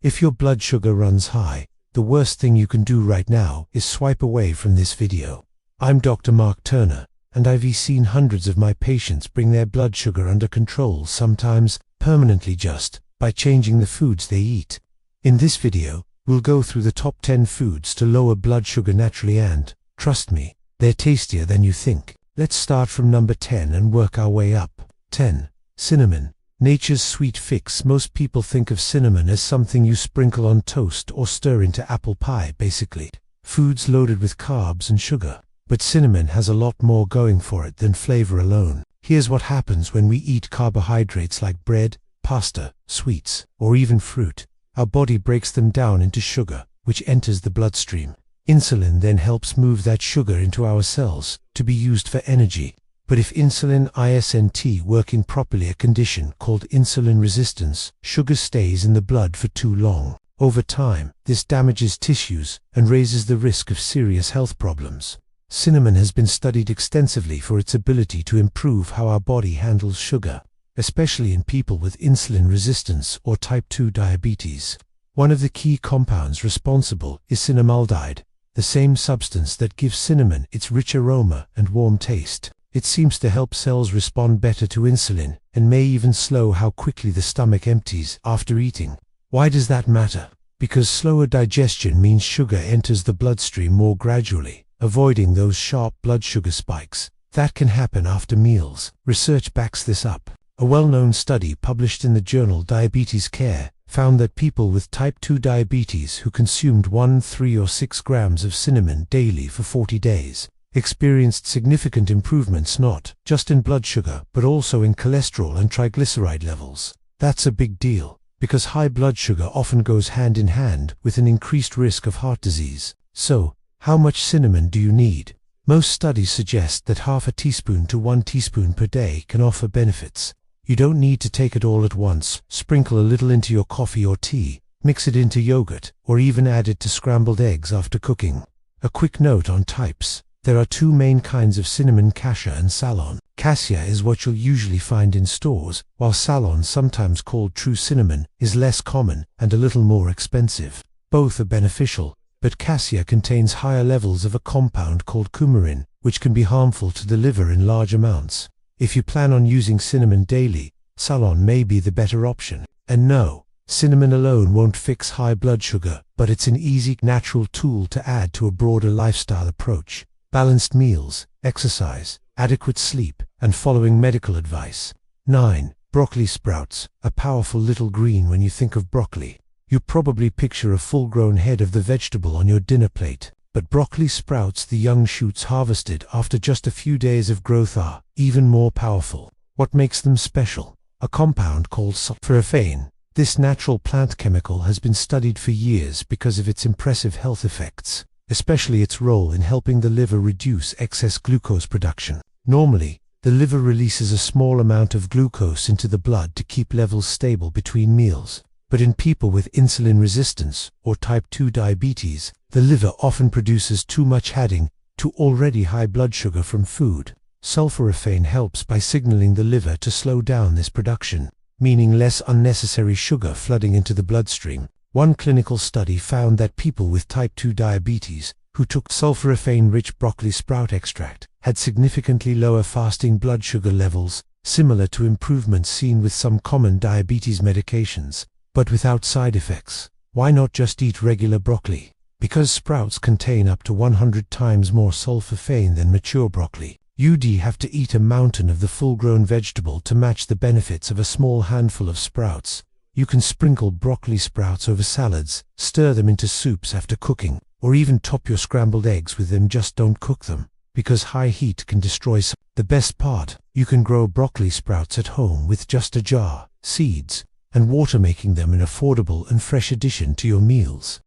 If your blood sugar runs high, the worst thing you can do right now is swipe away from this video. I'm Dr. Mark Turner, and I've seen hundreds of my patients bring their blood sugar under control, sometimes permanently, just by changing the foods they eat. In this video, we'll go through the top 10 foods to lower blood sugar naturally, and, trust me, they're tastier than you think. Let's start from number 10 and work our way up. 10. Cinnamon. Nature's sweet fix. Most people think of cinnamon as something you sprinkle on toast or stir into apple pie, basically. Foods loaded with carbs and sugar. But cinnamon has a lot more going for it than flavor alone. Here's what happens when we eat carbohydrates like bread, pasta, sweets, or even fruit. Our body breaks them down into sugar, which enters the bloodstream. Insulin then helps move that sugar into our cells to be used for energy. But if insulin isn't working properly, a condition called insulin resistance, sugar stays in the blood for too long. Over time, this damages tissues and raises the risk of serious health problems. Cinnamon has been studied extensively for its ability to improve how our body handles sugar, especially in people with insulin resistance or type 2 diabetes. One of the key compounds responsible is cinnamaldehyde, the same substance that gives cinnamon its rich aroma and warm taste. It seems to help cells respond better to insulin and may even slow how quickly the stomach empties after eating. Why does that matter? Because slower digestion means sugar enters the bloodstream more gradually, avoiding those sharp blood sugar spikes that can happen after meals. Research backs this up. A well-known study published in the journal Diabetes Care found that people with type 2 diabetes who consumed 1, 3 or 6 grams of cinnamon daily for 40 days experienced significant improvements not just in blood sugar but also in cholesterol and triglyceride levels. That's a big deal, because high blood sugar often goes hand in hand with an increased risk of heart disease. So, how much cinnamon do you need? Most studies suggest that half a teaspoon to 1 teaspoon per day can offer benefits. You don't need to take it all at once. Sprinkle a little into your coffee or tea, mix it into yogurt, or even add it to scrambled eggs after cooking. A quick note on types. There are two main kinds of cinnamon: cassia and Ceylon. Cassia is what you'll usually find in stores, while Ceylon, sometimes called true cinnamon, is less common and a little more expensive. Both are beneficial, but cassia contains higher levels of a compound called coumarin, which can be harmful to the liver in large amounts. If you plan on using cinnamon daily, Ceylon may be the better option. And no, cinnamon alone won't fix high blood sugar, but it's an easy, natural tool to add to a broader lifestyle approach. Balanced meals, exercise, adequate sleep, and following medical advice. 9. Broccoli sprouts. A powerful little green. When you think of broccoli, you probably picture a full-grown head of the vegetable on your dinner plate. But broccoli sprouts, the young shoots harvested after just a few days of growth, are even more powerful. What makes them special? A compound called sulforaphane. This natural plant chemical has been studied for years because of its impressive health effects, especially its role in helping the liver reduce excess glucose production. Normally, the liver releases a small amount of glucose into the blood to keep levels stable between meals. But in people with insulin resistance or type 2 diabetes, the liver often produces too much, adding to already high blood sugar from food. Sulforaphane helps by signaling the liver to slow down this production, meaning less unnecessary sugar flooding into the bloodstream. One clinical study found that people with type 2 diabetes who took sulforaphane-rich broccoli sprout extract had significantly lower fasting blood sugar levels, similar to improvements seen with some common diabetes medications, but without side effects. Why not just eat regular broccoli? Because sprouts contain up to 100 times more sulforaphane than mature broccoli. You'd have to eat a mountain of the full-grown vegetable to match the benefits of a small handful of sprouts. You can sprinkle broccoli sprouts over salads, stir them into soups after cooking, or even top your scrambled eggs with them. Just don't cook them, because high heat can destroy some. The best part, you can grow broccoli sprouts at home with just a jar, seeds, and water, making them an affordable and fresh addition to your meals.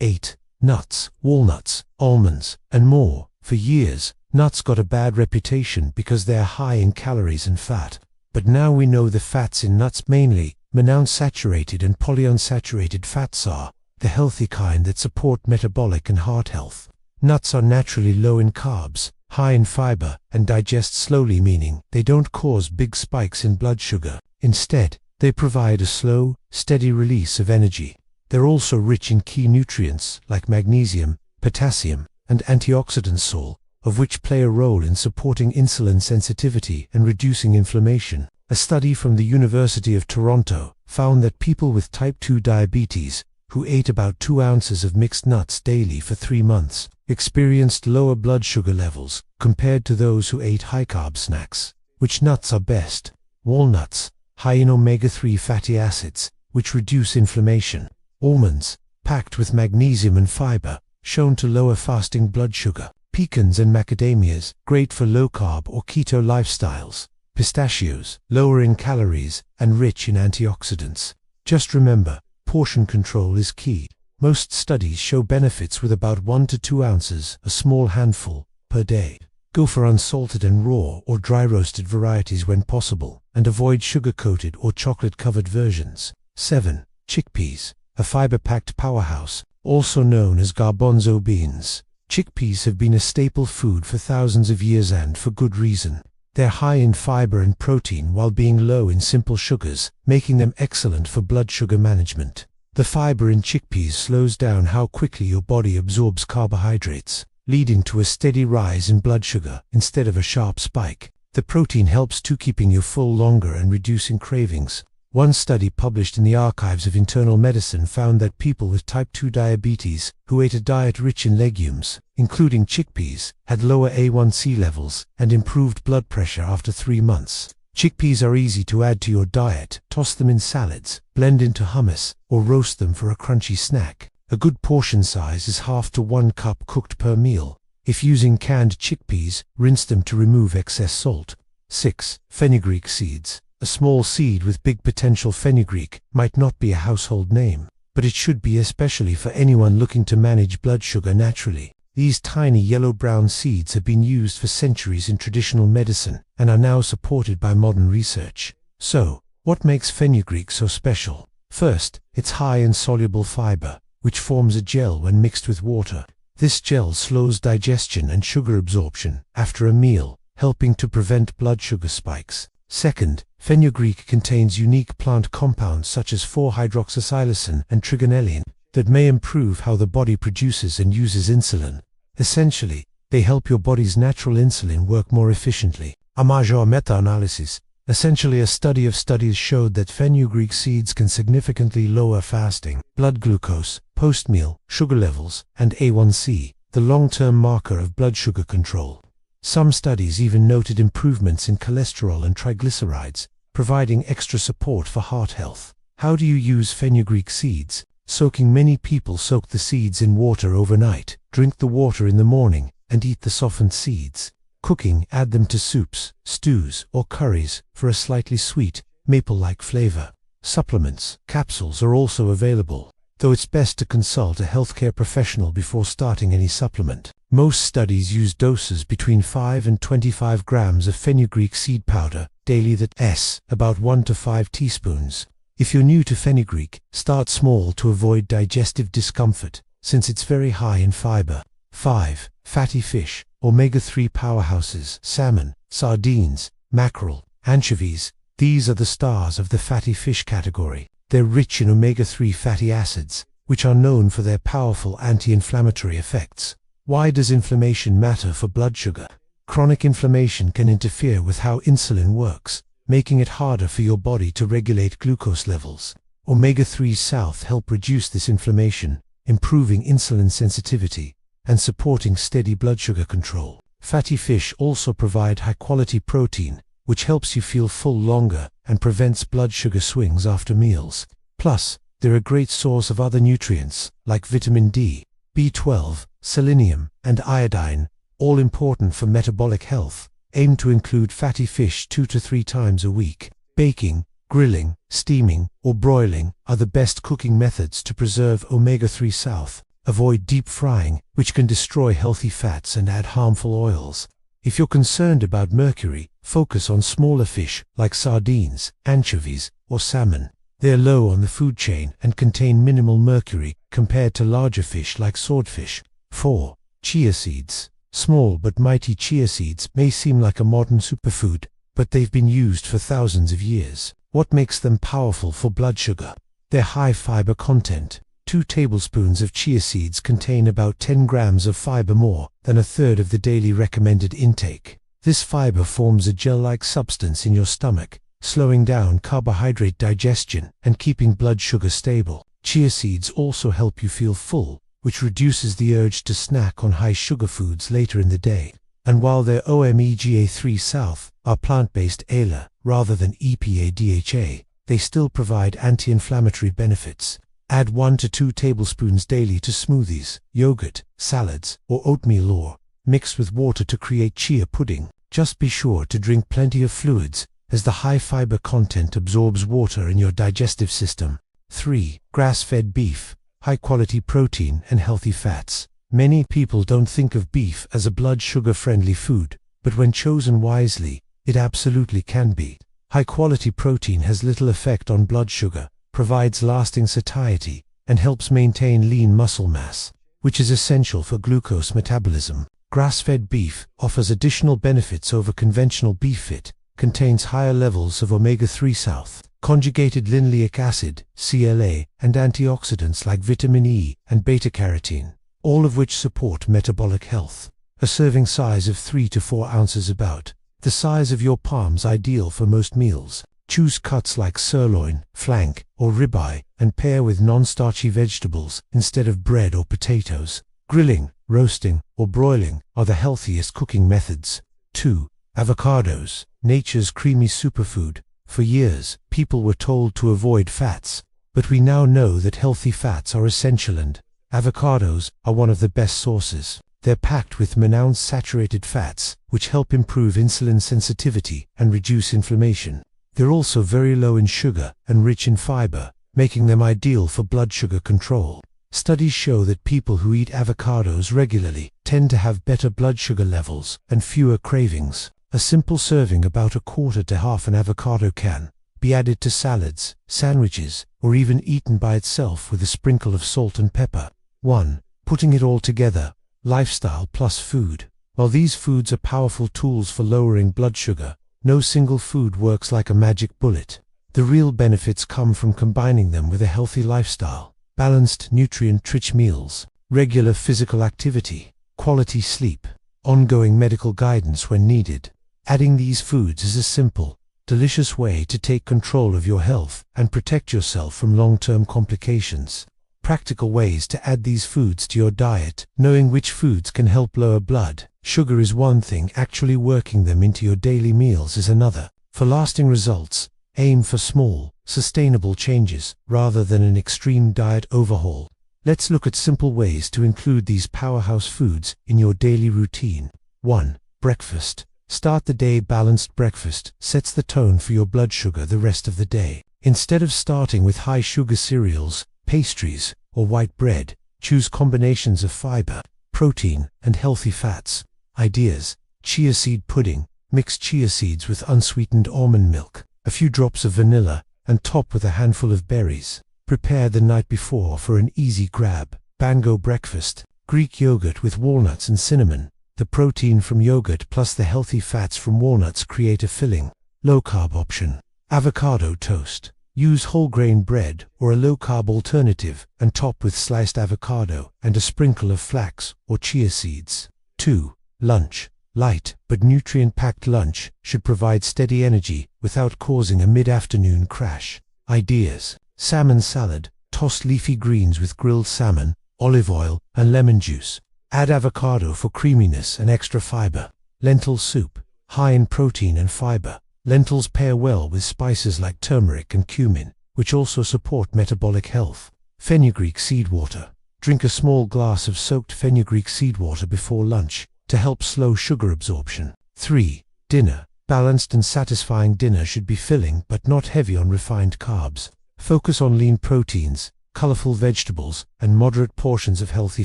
8. Nuts. Walnuts, almonds, and more. For years, nuts got a bad reputation because they are high in calories and fat. But now we know the fats in nuts, mainly monounsaturated and polyunsaturated fats, are the healthy kind that support metabolic and heart health. Nuts are naturally low in carbs, high in fiber, and digest slowly, meaning they don't cause big spikes in blood sugar. Instead, they provide a slow, steady release of energy. They're also rich in key nutrients like magnesium, potassium, and antioxidants, all of which play a role in supporting insulin sensitivity and reducing inflammation. A study from the University of Toronto found that people with type 2 diabetes who ate about 2 ounces of mixed nuts daily for 3 months experienced lower blood sugar levels compared to those who ate high-carb snacks. Which nuts are best? Walnuts, high in omega-3 fatty acids, which reduce inflammation. Almonds, packed with magnesium and fiber, shown to lower fasting blood sugar. Pecans and macadamias, great for low-carb or keto lifestyles. Pistachios, lower in calories and rich in antioxidants. Just remember, portion control is key. Most studies show benefits with about 1 to 2 ounces, a small handful, per day. Go for unsalted and raw or dry roasted varieties when possible, and avoid sugar-coated or chocolate-covered versions. 7. Chickpeas, a fiber-packed powerhouse, also known as garbanzo beans. Chickpeas have been a staple food for thousands of years, and for good reason. They're high in fiber and protein while being low in simple sugars, making them excellent for blood sugar management. The fiber in chickpeas slows down how quickly your body absorbs carbohydrates, leading to a steady rise in blood sugar instead of a sharp spike. The protein helps to keeping you full longer and reducing cravings. One study published in the Archives of Internal Medicine found that people with type 2 diabetes who ate a diet rich in legumes, including chickpeas, had lower A1C levels and improved blood pressure after 3 months. Chickpeas are easy to add to your diet. Toss them in salads, blend into hummus, or roast them for a crunchy snack. A good portion size is half to 1 cup cooked per meal. If using canned chickpeas, rinse them to remove excess salt. 6. Fenugreek seeds. A small seed with big potential. Fenugreek might not be a household name, but it should be, especially for anyone looking to manage blood sugar naturally. These tiny yellow-brown seeds have been used for centuries in traditional medicine and are now supported by modern research. So, what makes fenugreek so special? First, it's high in soluble fiber, which forms a gel when mixed with water. This gel slows digestion and sugar absorption after a meal, helping to prevent blood sugar spikes. Second, fenugreek contains unique plant compounds such as 4-hydroxysilicin and trigonelline that may improve how the body produces and uses insulin. Essentially, they help your body's natural insulin work more efficiently. A major meta-analysis, essentially a study of studies, showed that fenugreek seeds can significantly lower fasting blood glucose, post-meal sugar levels, and A1C, the long-term marker of blood sugar control. Some studies even noted improvements in cholesterol and triglycerides, providing extra support for heart health. How do you use fenugreek seeds? Soaking. Many people soak the seeds in water overnight, drink the water in the morning, and eat the softened seeds. Cooking. Add them to soups, stews, or curries for a slightly sweet, maple-like flavor. Supplements. Capsules are also available, though it's best to consult a healthcare professional before starting any supplement. Most studies use doses between 5 and 25 grams of fenugreek seed powder daily, that's about 1 to 5 teaspoons. If you're new to fenugreek, start small to avoid digestive discomfort, since it's very high in fiber. 5. Fatty fish. Omega-3 powerhouses. Salmon, sardines, mackerel, anchovies. These are the stars of the fatty fish category. They're rich in omega-3 fatty acids, which are known for their powerful anti-inflammatory effects. Why does inflammation matter for blood sugar? Chronic inflammation can interfere with how insulin works, making it harder for your body to regulate glucose levels. Omega-3s help reduce this inflammation, improving insulin sensitivity and supporting steady blood sugar control. Fatty fish also provide high-quality protein, which helps you feel full longer and prevents blood sugar swings after meals. Plus, they're a great source of other nutrients like vitamin D, B12, selenium, and iodine, all important for metabolic health. Aim to include fatty fish 2 to 3 times a week. Baking, grilling, steaming, or broiling are the best cooking methods to preserve omega-3. Avoid deep frying, which can destroy healthy fats and add harmful oils. If you're concerned about mercury, focus on smaller fish like sardines, anchovies, or salmon. They're low on the food chain and contain minimal mercury compared to larger fish like swordfish. 4. Chia seeds. Small but mighty chia seeds may seem like a modern superfood, but they've been used for thousands of years. What makes them powerful for blood sugar? Their high fiber content. 2 tablespoons of chia seeds contain about 10 grams of fiber, more than a third of the daily recommended intake. This fiber forms a gel-like substance in your stomach, slowing down carbohydrate digestion and keeping blood sugar stable. Chia seeds also help you feel full, which reduces the urge to snack on high sugar foods later in the day. And while their omega-3 south are plant-based ALA rather than EPA-DHA, they still provide anti-inflammatory benefits. Add 1 to 2 tablespoons daily to smoothies, yogurt, salads, or oatmeal, or mix with water to create chia pudding. Just be sure to drink plenty of fluids, as the high fiber content absorbs water in your digestive system. 3. Grass-fed beef, high-quality protein and healthy fats. Many people don't think of beef as a blood sugar-friendly food, but when chosen wisely, it absolutely can be. High-quality protein has little effect on blood sugar, provides lasting satiety, and helps maintain lean muscle mass, which is essential for glucose metabolism. Grass-fed beef offers additional benefits over conventional beef. It contains higher levels of omega-3 south, conjugated linoleic acid, CLA, and antioxidants like vitamin E and beta-carotene, all of which support metabolic health. A serving size of 3 to 4 ounces, about the size of your palms, ideal for most meals. Choose cuts like sirloin, flank, or ribeye, and pair with non-starchy vegetables instead of bread or potatoes. Grilling, roasting, or broiling are the healthiest cooking methods. 2. Avocados, nature's creamy superfood. For years, people were told to avoid fats, but we now know that healthy fats are essential, and avocados are one of the best sources. They're packed with monounsaturated fats, which help improve insulin sensitivity and reduce inflammation. They're also very low in sugar and rich in fiber, making them ideal for blood sugar control. Studies show that people who eat avocados regularly tend to have better blood sugar levels and fewer cravings. A simple serving, about a quarter to half an avocado, can be added to salads, sandwiches, or even eaten by itself with a sprinkle of salt and pepper. 1. Putting it all together. Lifestyle plus food. While these foods are powerful tools for lowering blood sugar, no single food works like a magic bullet. The real benefits come from combining them with a healthy lifestyle, balanced, nutrient-rich meals, regular physical activity, quality sleep, ongoing medical guidance when needed. Adding these foods is a simple, delicious way to take control of your health and protect yourself from long-term complications. Practical ways to add these foods to your diet. Knowing which foods can help lower blood sugar is one thing, actually working them into your daily meals is another. For lasting results, aim for small, sustainable changes rather than an extreme diet overhaul. Let's look at simple ways to include these powerhouse foods in your daily routine. 1. Breakfast. Start the day. Balanced breakfast sets the tone for your blood sugar the rest of the day. Instead of starting with high sugar cereals, pastries, or white bread, choose combinations of fiber, protein, and healthy fats. Ideas: chia seed pudding. Mix chia seeds with unsweetened almond milk, a few drops of vanilla, and top with a handful of berries. Prepare the night before for an easy grab. Bango breakfast. Greek yogurt with walnuts and cinnamon. The protein from yogurt plus the healthy fats from walnuts create a filling, low-carb option. Avocado toast. Use whole grain bread or a low-carb alternative and top with sliced avocado and a sprinkle of flax or chia seeds. 2. Lunch. Light but nutrient-packed lunch should provide steady energy without causing a mid-afternoon crash. Ideas: salmon salad. Toss leafy greens with grilled salmon, olive oil, and lemon juice. Add avocado for creaminess and extra fiber. Lentil soup. High in protein and fiber, lentils pair well with spices like turmeric and cumin, which also support metabolic health. Fenugreek seed water. Drink a small glass of soaked fenugreek seed water before lunch to help slow sugar absorption. 3. Dinner. Balanced and satisfying dinner should be filling but not heavy on refined carbs. Focus on lean proteins, colorful vegetables, and moderate portions of healthy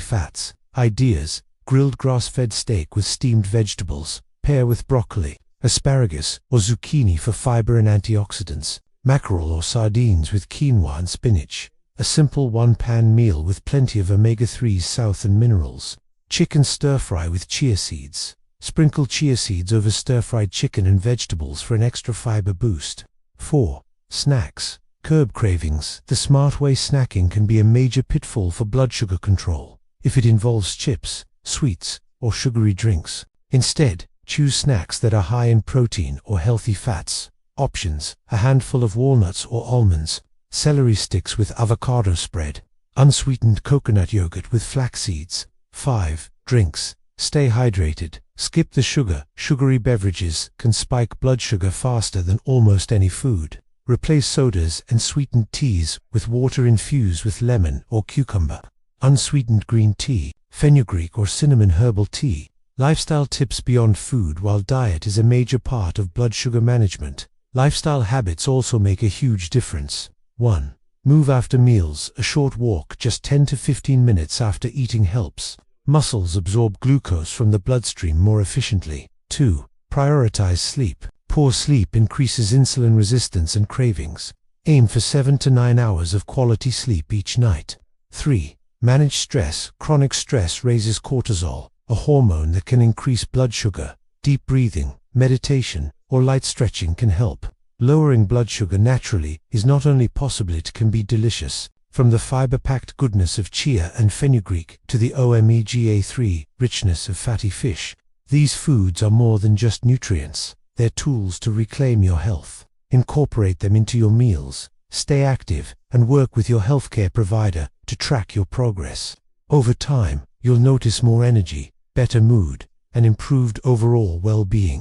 fats. Ideas: grilled grass-fed steak with steamed vegetables. Pair with broccoli, asparagus, or zucchini for fiber and antioxidants. Mackerel or sardines with quinoa and spinach. A simple one-pan meal with plenty of omega-3s south and minerals. Chicken stir-fry with chia seeds. Sprinkle chia seeds over stir-fried chicken and vegetables for an extra fiber boost. 4. Snacks. Curb cravings. The smart way snacking can be a major pitfall for blood sugar control if it involves chips, sweets, or sugary drinks. Instead, choose snacks that are high in protein or healthy fats. Options: a handful of walnuts or almonds, celery sticks with avocado spread, unsweetened coconut yogurt with flax seeds. 5. Drinks. Stay hydrated. Skip the sugar. Sugary beverages can spike blood sugar faster than almost any food. Replace sodas and sweetened teas with water infused with lemon or cucumber. Unsweetened green tea, fenugreek or cinnamon herbal tea. Lifestyle tips beyond food. While diet is a major part of blood sugar management, lifestyle habits also make a huge difference. 1. Move after meals. A short walk just 10 to 15 minutes after eating helps muscles absorb glucose from the bloodstream more efficiently. 2. Prioritize sleep. Poor sleep increases insulin resistance and cravings. Aim for 7 to 9 hours of quality sleep each night. 3. Manage stress. Chronic stress raises cortisol, a hormone that can increase blood sugar. Deep breathing, meditation, or light stretching can help. Lowering blood sugar naturally is not only possible, it can be delicious. From the fiber-packed goodness of chia and fenugreek to the omega-3 richness of fatty fish, these foods are more than just nutrients. They're tools to reclaim your health. Incorporate them into your meals, stay active, and work with your healthcare provider to track your progress. Over time, you'll notice more energy, better mood, and improved overall well-being.